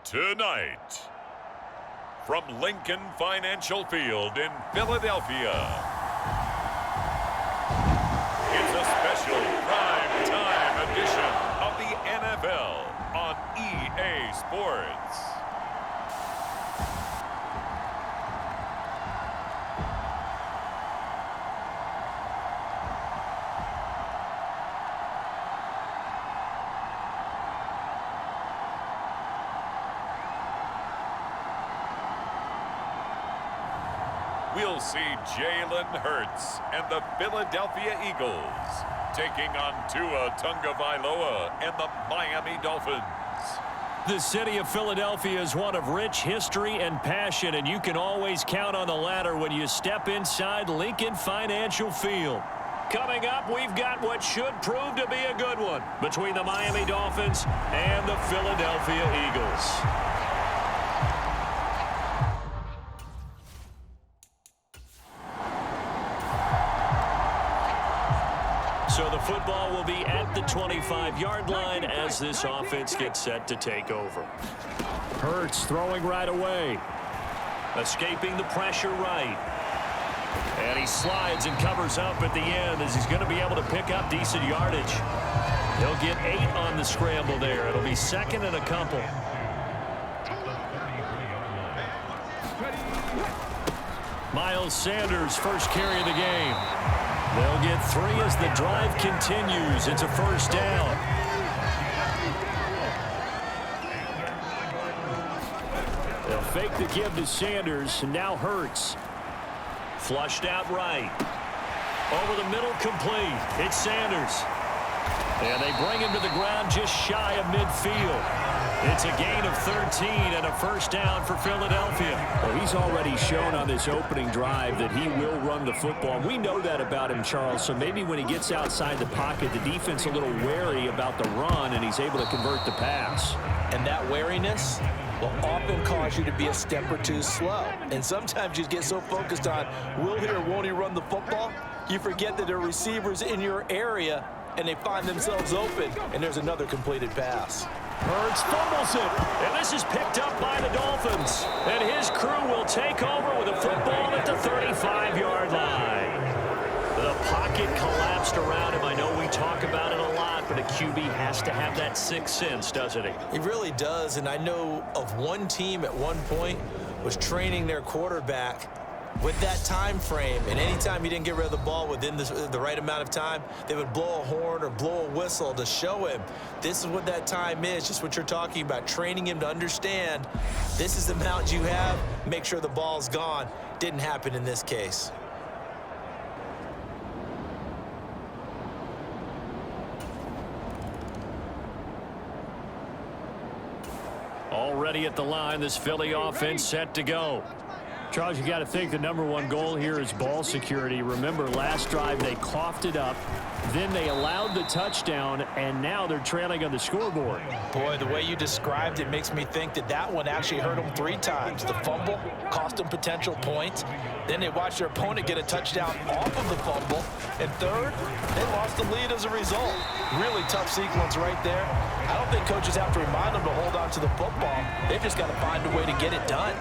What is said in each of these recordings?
Tonight, from Lincoln Financial Field in Philadelphia, it's a special prime time edition of the NFL on EA Sports. We'll see Jalen Hurts and the Philadelphia Eagles taking on Tua Tagovailoa and the Miami Dolphins. The city of Philadelphia is one of rich history and passion, and you can always count on the latter when you step inside Lincoln Financial Field. Coming up, we've got what should prove to be a good one between the Miami Dolphins and the Philadelphia Eagles. So the football will be at the 25-yard line as this offense gets set to take over. Hurts throwing right away. Escaping the pressure right. And he slides and covers up at the end as he's going to be able to pick up decent yardage. He'll get 8 on the scramble there. It'll be second and a couple. Miles Sanders, first carry of the game. They'll get 3 as the drive continues. It's a first down. They'll fake the give to Sanders, and now Hurts. Flushed out right. Over the middle, complete. It's Sanders. And they bring him to the ground just shy of midfield. It's a gain of 13 and a first down for Philadelphia. Well, he's already shown on this opening drive that he will run the football. We know that about him, Charles, so maybe when he gets outside the pocket, the defense a little wary about the run, and he's able to convert the pass. And that wariness will often cause you to be a step or two slow. And sometimes you get so focused on will he or won't he run the football, you forget that there are receivers in your area, and they find themselves open, and there's another completed pass. Hurts fumbles it, and this is picked up by the Dolphins. And his crew will take over with a football at the 35-yard line. The pocket collapsed around him. I know we talk about it a lot, but a QB has to have that sixth sense, doesn't he? He really does, and I know of one team at one point was training their quarterback with that time frame, and anytime he didn't get rid of the ball within the right amount of time, they would blow a horn or blow a whistle to show him this is what that time is, just what you're talking about, training him to understand this is the amount you have, make sure the ball's gone. Didn't happen in this case. Already at the line, this Philly offense set to go. Charles, you got to think the #1 goal here is ball security. Remember, last drive they coughed it up, then they allowed the touchdown, and now they're trailing on the scoreboard. Boy, the way you described it makes me think that that one actually hurt them 3 times. The fumble cost them potential points. Then they watched their opponent get a touchdown off of the fumble. And third, they lost the lead as a result. Really tough sequence right there. I don't think coaches have to remind them to hold on to the football. They've just got to find a way to get it done.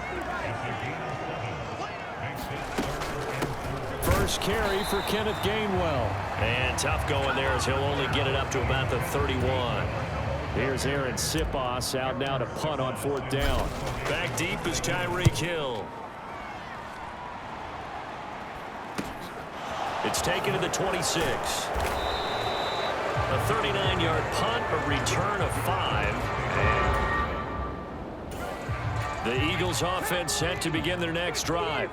First carry for Kenneth Gainwell. And tough going there as he'll only get it up to about the 31. Here's Aaron Sipos out now to punt on 4th down. Back deep is Tyreek Hill. It's taken to the 26. A 39-yard punt, a return of 5. The Eagles offense set to begin their next drive.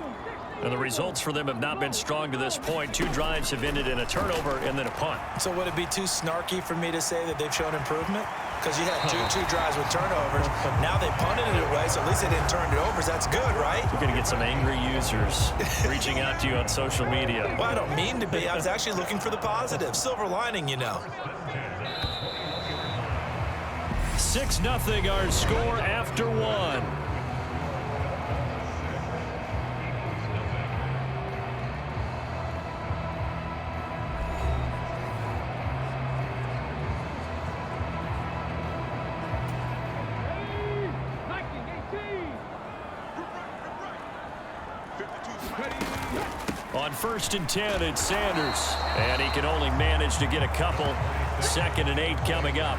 And the results for them have not been strong to this point. 2 drives have ended in a turnover and then a punt. So would it be too snarky for me to say that they've shown improvement? Because you had two drives with turnovers. Now they punted it away, so at least they didn't turn it over. So that's good, right? You're going to get some angry users reaching out to you on social media. Well, I don't mean to be. I was actually looking for the positive. Silver lining, you know. 6-0 our score after 1. On 1st and 10, it's Sanders. And he can only manage to get a couple. 2nd and 8 coming up.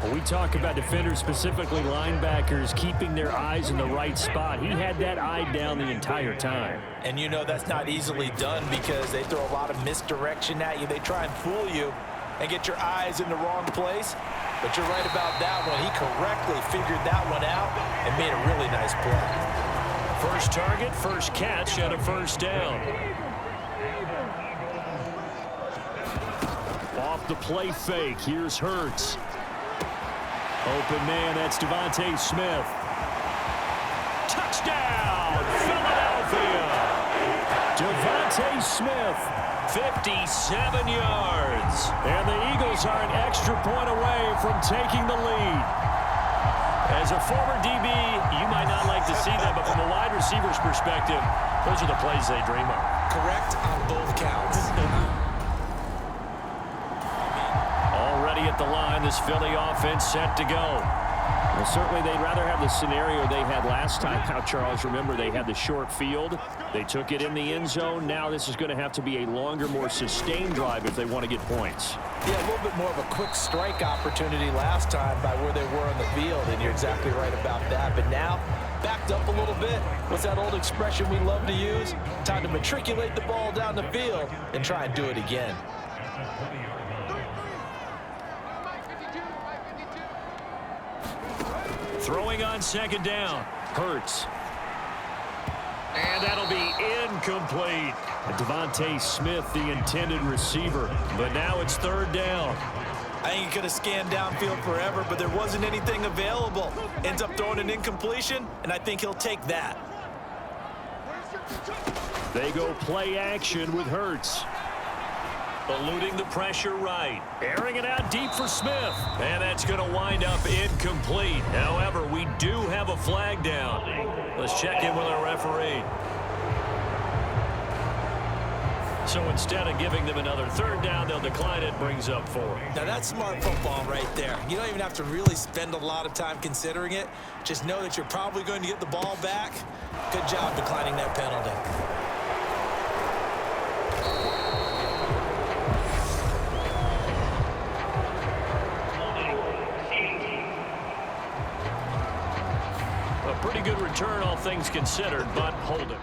When we talk about defenders, specifically linebackers, keeping their eyes in the right spot. He had that eye down the entire time. And you know that's not easily done because they throw a lot of misdirection at you. They try and fool you and get your eyes in the wrong place. But you're right about that one. He correctly figured that one out and made a really nice play. First target, first catch, and a 1st down. Off the play fake, here's Hurts. Open man, that's Devontae Smith. Touchdown, Philadelphia! Devontae Smith. 57 yards. And the Eagles are an extra point away from taking the lead. As a former DB, you might not like to see that, but from a wide receiver's perspective, those are the plays they dream of. Correct on both counts. Already at the line, this Philly offense set to go. Well, certainly they'd rather have the scenario they had last time. Now, Charles, remember they had the short field. They took it in the end zone. Now this is going to have to be a longer, more sustained drive if they want to get points. Yeah, a little bit more of a quick strike opportunity last time by where they were on the field, and you're exactly right about that. But now, backed up a little bit. What's that old expression we love to use? Time to matriculate the ball down the field and try and do it again. Throwing on 2nd down. Hurts. And that'll be incomplete. Devontae Smith, the intended receiver. But now it's 3rd down. I think he could have scanned downfield forever, but there wasn't anything available. Ends up throwing an incompletion, and I think he'll take that. They go play action with Hurts. Eluding the pressure right. Airing it out deep for Smith. And that's going to wind up incomplete. However, we do have a flag down. Let's check in with our referee. So instead of giving them another 3rd down, they'll decline it. Brings up 4. Now that's smart football right there. You don't even have to really spend a lot of time considering it. Just know that you're probably going to get the ball back. Good job declining that penalty. A pretty good return, all things considered, but hold it.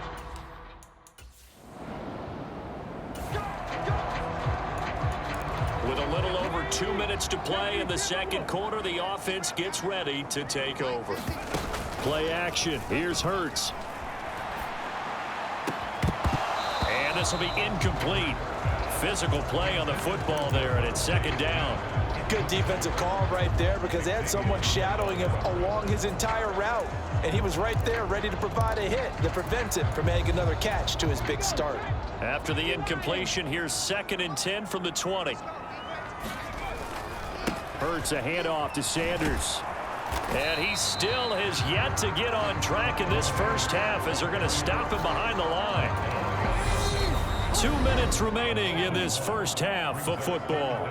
With a little over 2 minutes to play in the 2nd quarter, the offense gets ready to take over. Play action. Here's Hurts. And this will be incomplete. Physical play on the football there, and it's 2nd down. Good defensive call right there because they had someone shadowing him along his entire route. And he was right there ready to provide a hit that prevents him from making another catch to his big start. After the incompletion, here's 2nd and 10 from the 20. Hurts a handoff to Sanders. And he still has yet to get on track in this first half as they're going to stop him behind the line. 2 minutes remaining in this first half of football.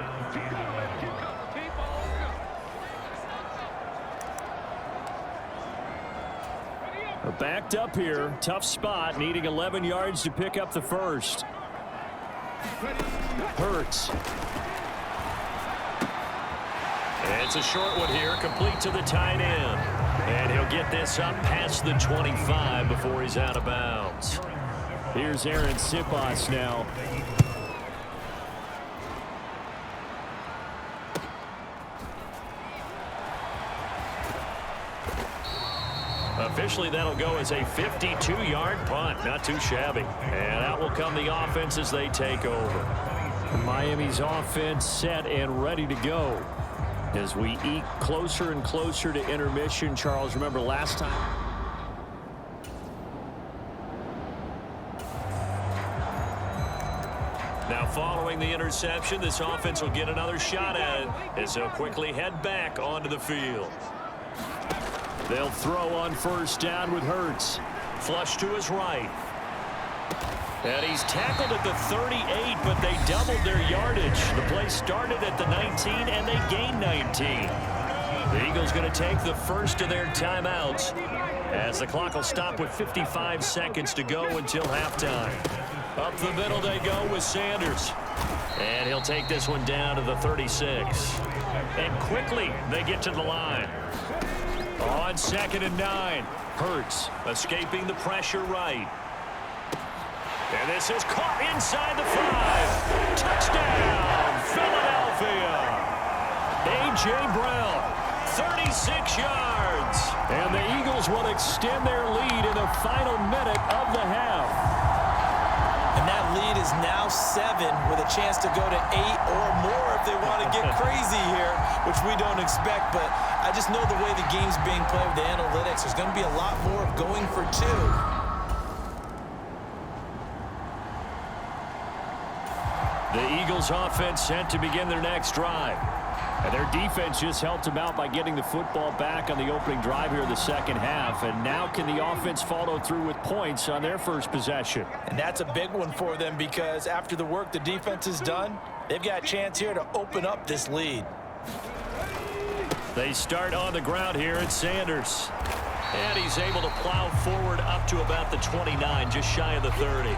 We're backed up here. Tough spot, needing 11 yards to pick up the first. Hurts. It's a short one here, complete to the tight end. And he'll get this up past the 25 before he's out of bounds. Here's Aaron Sipos now. Officially, that'll go as a 52-yard punt. Not too shabby. And out will come the offense as they take over. Miami's offense set and ready to go. As we eke closer and closer to intermission, Charles, remember last time? Now following the interception, this offense will get another shot at it as they'll quickly head back onto the field. They'll throw on first down with Hurts. Flush to his right. And he's tackled at the 38, but they doubled their yardage. The play started at the 19, and they gained 19. The Eagles going to take the first of their timeouts as the clock will stop with 55 seconds to go until halftime. Up the middle they go with Sanders. And he'll take this one down to the 36. And quickly they get to the line. On 2nd and 9. Hurts escaping the pressure right. And this is caught inside the 5. Touchdown, Philadelphia. A.J. Brown, 36 yards. And the Eagles will extend their lead in the final minute of the half. And that lead is now 7 with a chance to go to 8 or more if they want to get crazy here, which we don't expect. But I just know the way the game's being played with the analytics, there's going to be a lot more of going for 2. The Eagles offense set to begin their next drive. And their defense just helped them out by getting the football back on the opening drive here in the second half. And now can the offense follow through with points on their first possession? And that's a big one for them because after the work the defense has done, they've got a chance here to open up this lead. They start on the ground here at Sanders. And he's able to plow forward up to about the 29, just shy of the 30.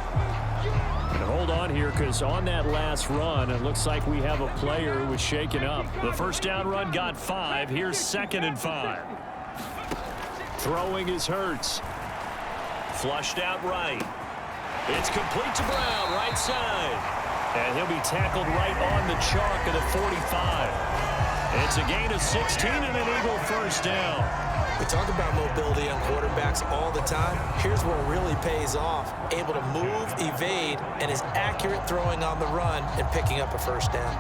And hold on here, because on that last run, it looks like we have a player who was shaken up. The first down run got 5. Here's 2nd and 5. Throwing is Hurts. Flushed out right. It's complete to Brown, right side. And he'll be tackled right on the chalk of the 45. It's a gain of 16 and an Eagle first down. We talk about mobility on quarterbacks all the time. Here's where it really pays off. Able to move, evade, and is accurate throwing on the run and picking up a first down.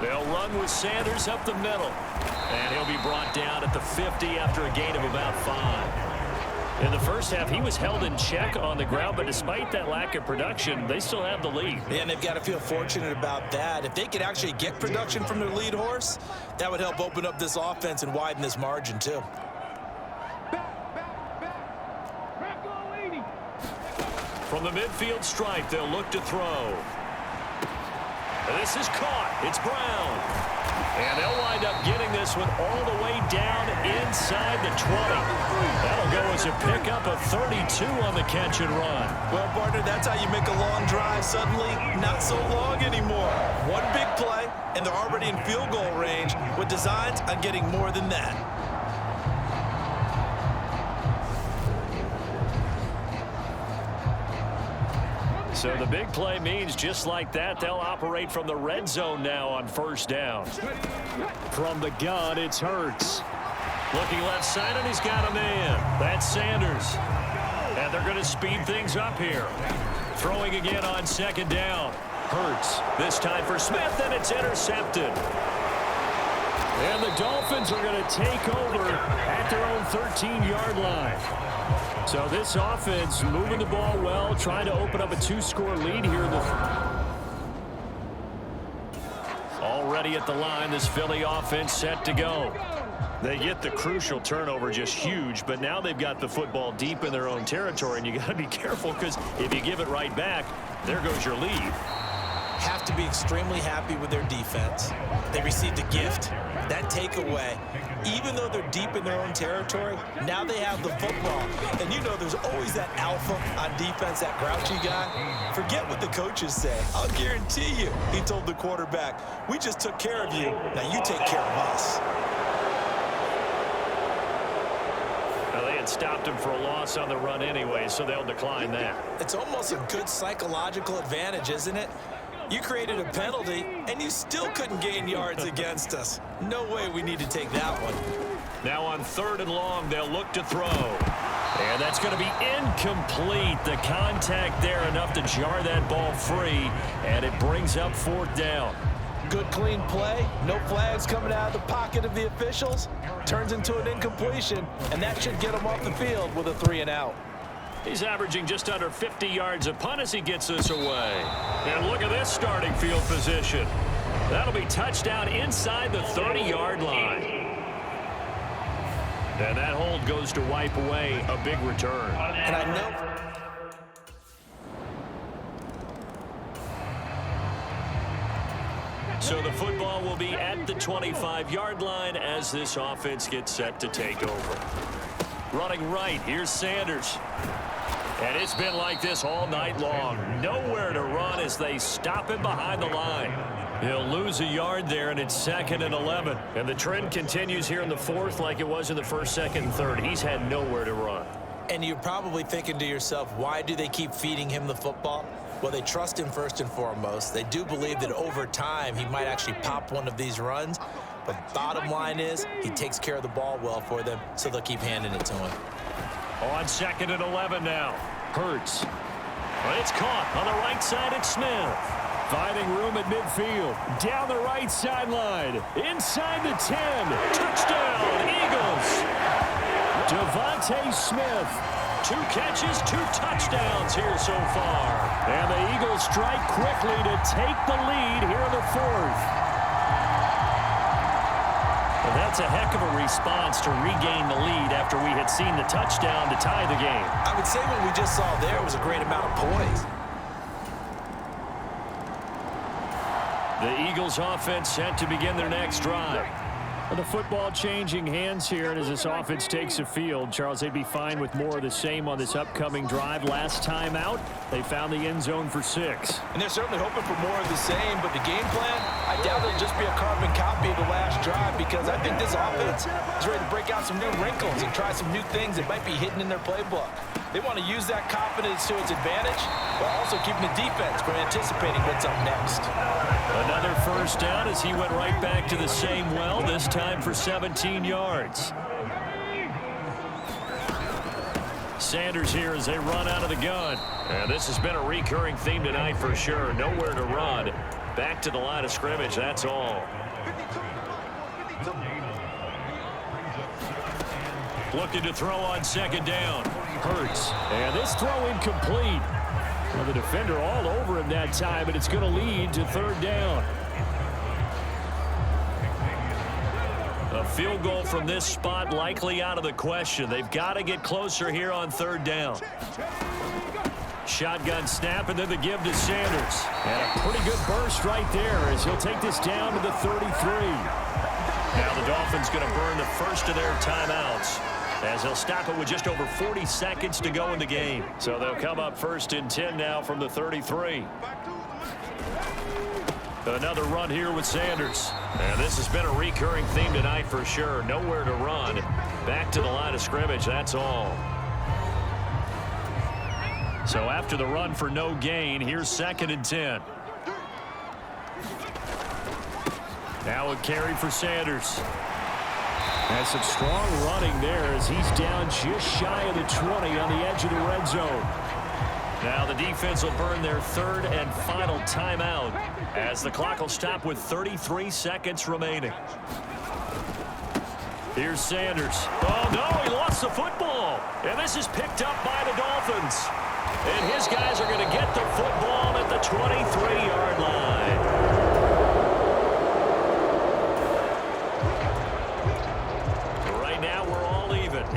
They'll run with Sanders up the middle. And he'll be brought down at the 50 after a gain of about 5. In the first half, he was held in check on the ground, but despite that lack of production, they still have the lead. And they've got to feel fortunate about that. If they could actually get production from their lead horse, that would help open up this offense and widen this margin, too. From the midfield stripe, they'll look to throw. This is caught. It's Brown. And they'll wind up getting this one all the way down inside the 20. That'll go as a pickup of 32 on the catch and run. Well, partner, that's how you make a long drive suddenly not so long anymore. One big play, and they're already in field goal range with designs on getting more than that. So the big play means just like that, they'll operate from the red zone now on first down. From the gun, it's Hurts. Looking left side, and he's got a man. That's Sanders. And they're going to speed things up here. Throwing again on 2nd down. Hurts. This time for Smith, and it's intercepted. And the Dolphins are going to take over at their own 13-yard line. So this offense moving the ball well, trying to open up a 2-score lead here. Already at the line, this Philly offense set to go. They get the crucial turnover, just huge, but now they've got the football deep in their own territory, and you got to be careful because if you give it right back, there goes your lead. Have to be extremely happy with their defense. They received a gift. That takeaway, even though they're deep in their own territory, now they have the football. And you know there's always that alpha on defense, that grouchy guy. Forget what the coaches say. I'll guarantee you, he told the quarterback, we just took care of you. Now you take care of us. Well, they had stopped him for a loss on the run anyway, so they'll decline that. It's almost a good psychological advantage, isn't it? You created a penalty, and you still couldn't gain yards against us. No way we need to take that one. Now on 3rd and long, they'll look to throw. And that's going to be incomplete. The contact there enough to jar that ball free, and it brings up 4th down. Good clean play. No flags coming out of the pocket of the officials. Turns into an incompletion, and that should get him off the field with a 3-and-out. He's averaging just under 50 yards a punt as he gets this away. And look at this starting field position. That'll be touchdown inside the 30-yard line. And that hold goes to wipe away a big return. And I know... So the football will be at the 25-yard line as this offense gets set to take over. Running right, here's Sanders. And it's been like this all night long. Nowhere to run as they stop him behind the line. He'll lose a yard there, and it's 2nd and 11. And the trend continues here in the 4th like it was in the 1st, 2nd, and 3rd. He's had nowhere to run. And you're probably thinking to yourself, why do they keep feeding him the football? Well, they trust him first and foremost. They do believe that over time he might actually pop one of these runs. But bottom line is he takes care of the ball well for them, so they'll keep handing it to him. On 2nd and 11 now. Hurts. Well, it's caught on the right side at Smith. Finding room at midfield. Down the right sideline. Inside the 10. Touchdown, Eagles. Devontae Smith. 2 catches, 2 touchdowns here so far. And the Eagles strike quickly to take the lead here in the 4th. Well, that's a heck of a response to regain the lead after we had seen the touchdown to tie the game. I would say what we just saw there was a great amount of poise. The Eagles offense set to begin their next drive. The football changing hands here, and as this offense takes the field, Charles, they'd be fine with more of the same on this upcoming drive. Last time out, they found the end zone for 6. And they're certainly hoping for more of the same, but the game plan, I doubt it'll just be a carbon copy of the last drive, because I think this offense is ready to break out some new wrinkles and try some new things that might be hidden in their playbook. They want to use that confidence to its advantage, while also keeping the defense from anticipating what's up next. Another 1st down as he went right back to the same well, this time for 17 yards. Sanders here as they run out of the gun. And this has been a recurring theme tonight for sure. Nowhere to run. Back to the line of scrimmage, that's all. Looking to throw on 2nd down. Hurts. And this throw incomplete. Well, the defender all over him that time, but it's going to lead to 3rd down. A field goal from this spot likely out of the question. They've got to get closer here on 3rd down. Shotgun snap, and then the give to Sanders. And a pretty good burst right there as he'll take this down to the 33. Now the Dolphins going to burn the first of their timeouts, as they'll stop it with just over 40 seconds to go in the game. So they'll come up 1st and 10 now from the 33. Another run here with Sanders. And this has been a recurring theme tonight for sure. Nowhere to run. Back to the line of scrimmage, that's all. So after the run for no gain, here's 2nd and 10. Now a carry for Sanders. And some strong running there as he's down just shy of the 20 on the edge of the red zone. Now the defense will burn their 3rd and final timeout as the clock will stop with 33 seconds remaining. Here's Sanders. Oh, no, he lost the football. And this is picked up by the Dolphins. And his guys are going to get the football at the 23-yard line.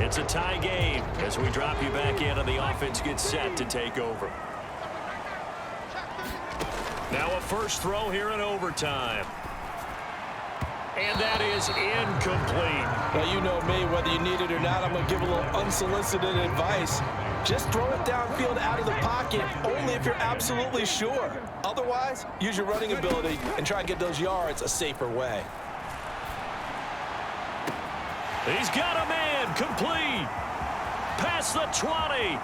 It's a tie game as we drop you back in and the offense gets set to take over. Now a first throw here in overtime. And that is incomplete. Well, you know me, whether you need it or not, I'm going to give a little unsolicited advice. Just throw it downfield out of the pocket only if you're absolutely sure. Otherwise, use your running ability and try and get those yards a safer way. He's got a man complete. past the 20.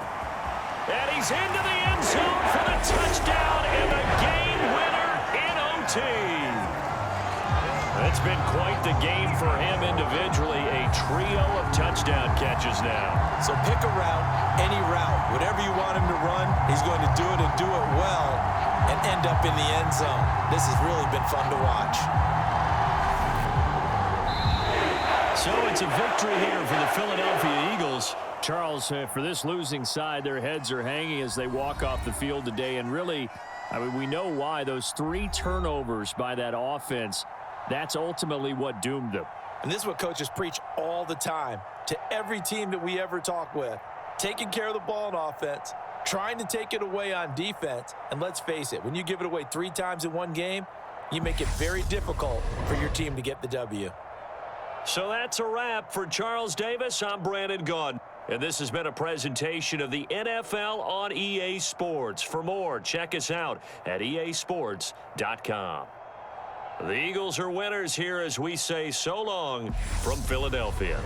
And he's into the end zone for the touchdown and the game winner in OT. It's been quite the game for him individually. A trio of touchdown catches now. So pick a route, any route. Whatever you want him to run, he's going to do it and do it well and end up in the end zone. This has really been fun to watch. So it's a victory here for the Philadelphia Eagles. Charles, for this losing side, their heads are hanging as they walk off the field today. And really, I mean, we know why. Those 3 turnovers by that offense, that's ultimately what doomed them. And this is what coaches preach all the time to every team that we ever talk with. Taking care of the ball on offense, trying to take it away on defense. And let's face it, when you give it away 3 times in one game, you make it very difficult for your team to get the W. So that's a wrap for Charles Davis. I'm Brandon Gaudin. And this has been a presentation of the NFL on EA Sports. For more, check us out at easports.com. The Eagles are winners here as we say so long from Philadelphia.